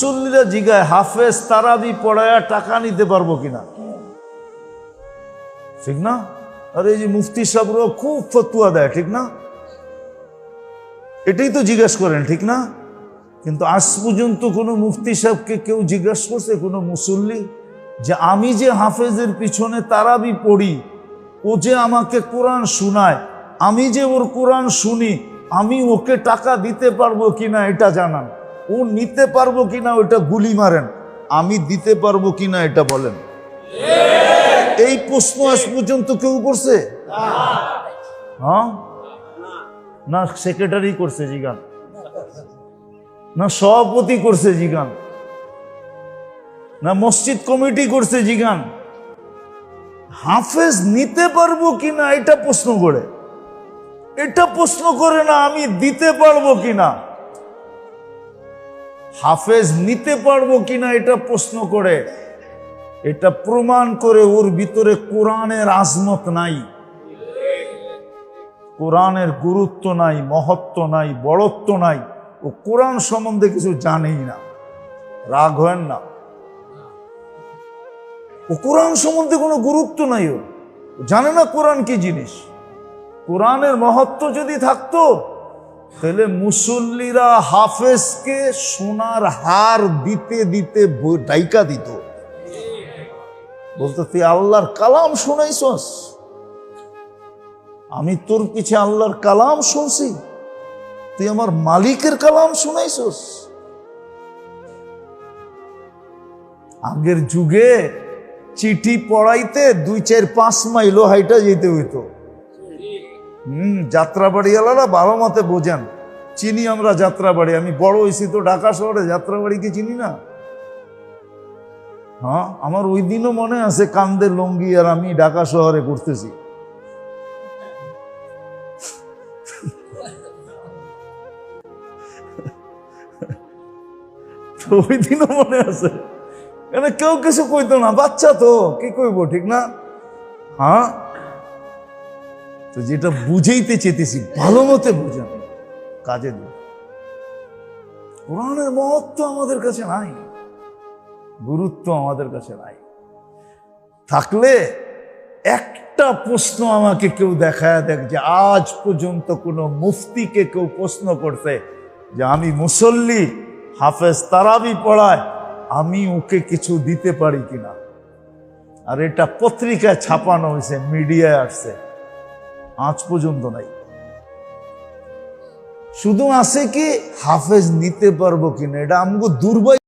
মুসল্লিরা জিগায় হাফেজ তারাবি পড়ায়া টাকা নিতে পারবো কিনা, ঠিক না? আর এই যে মুফতি সাহেবরাও খুব ফতুয়া দেয়, ঠিক না? এটাই তো জিজ্ঞাসা করেন, ঠিক না? কিন্তু আজ পর্যন্ত কোনো মুফতি সাহেবকে কেউ জিজ্ঞাসা করছে, কোনো মুসল্লি, যে আমি যে হাফেজের পিছনে তারাবি পড়ি, ও যে আমাকে কোরআন শোনায়, আমি যে ওর কোরআন শুনি, আমি ওকে টাকা দিতে পারবো কিনা এটা জানান, ও নিতে পারবো কিনা ওটা গুলি মারেন, আমি দিতে পারবো কিনা এটা বলেন। এই প্রশ্ন আজ পর্যন্ত কেউ করছে? হ্যাঁ, না সেক্রেটারি করছে জিগান, না সভাপতি করছে জিগান, না মসজিদ কমিটি করছে জিগান। হাফেজ নিতে পারবো কিনা এটা প্রশ্ন করে, এটা প্রশ্ন করে না আমি দিতে পারবো কিনা। হাফেজ নিতে পারবো কিনা এটা প্রশ্ন করে, এটা প্রমাণ করে ওর ভিতরে কোরআনের আজমত নাই, কোরআনের গুরুত্ব নাই, মহত্ব নাই, বড়ত্ব নাই। ও কোরআন সম্বন্ধে কিছু জানেই না। রাগ হয় না, ও কোরআন সম্বন্ধে কোনো গুরুত্ব নাই, ও জানে না কোরআন কি জিনিস। কোরআনের মহত্ব যদি থাকতো তাহলে মুসল্লিরা হাফেজকে সোনার হার দিতে দিতে ডাইকা দিত, বলতো তুই আল্লাহর কালাম শোনাইছস, আমি তোর পিছে আল্লাহর কালাম শুনছি, তুই আমার মালিকের কালাম শুনাইছস। আগের যুগে চিঠি পড়াইতে 2-4-5 মাইলও হাইটা যেতে হইতো। যাত্রাবাড়িওয়ালারা ভালো মতে বোঝেন, চিনি আমরা যাত্রাবাড়ি, আমি বড় হয়েছি তো ঢাকা শহরে, যাত্রাবাড়িকে চিনি না। হ্যাঁ, আমার ওই দিনও মনে আছে কান্দে লঙ্গি আর আমি ঢাকা শহরে ঘুরতেছি। ওই দিনও মনে আছে, কেউ কিছু কইতো না, বাচ্চা তো কি কইব, ঠিক না? হ্যাঁ, তো যেটা বুঝাইতে চেতেছি ভালো মতে বুঝান, কাজে দিন। কোরআনের মহত্ব আমাদের কাছে নাই, গুরুত্ব আমাদের কাছে নাই। থাকলে একটা প্রশ্ন আমাকে কেউ দেখায় দেখ যে আজ পর্যন্ত কোনো মুফতিকে কেউ প্রশ্ন করতে যে আমি মুসল্লি, হাফেজ তারাবি পড়ায়, আমি ওকে কিছু দিতে পারি কিনা। আর এটা পত্রিকায় ছাপানো হয়েছে, মিডিয়ায় আসছে, আজ পর্যন্ত নাই। শুধু আছে কি হাফেজ নিতে পারবো কিনা, এটা আমগো দুর্বল।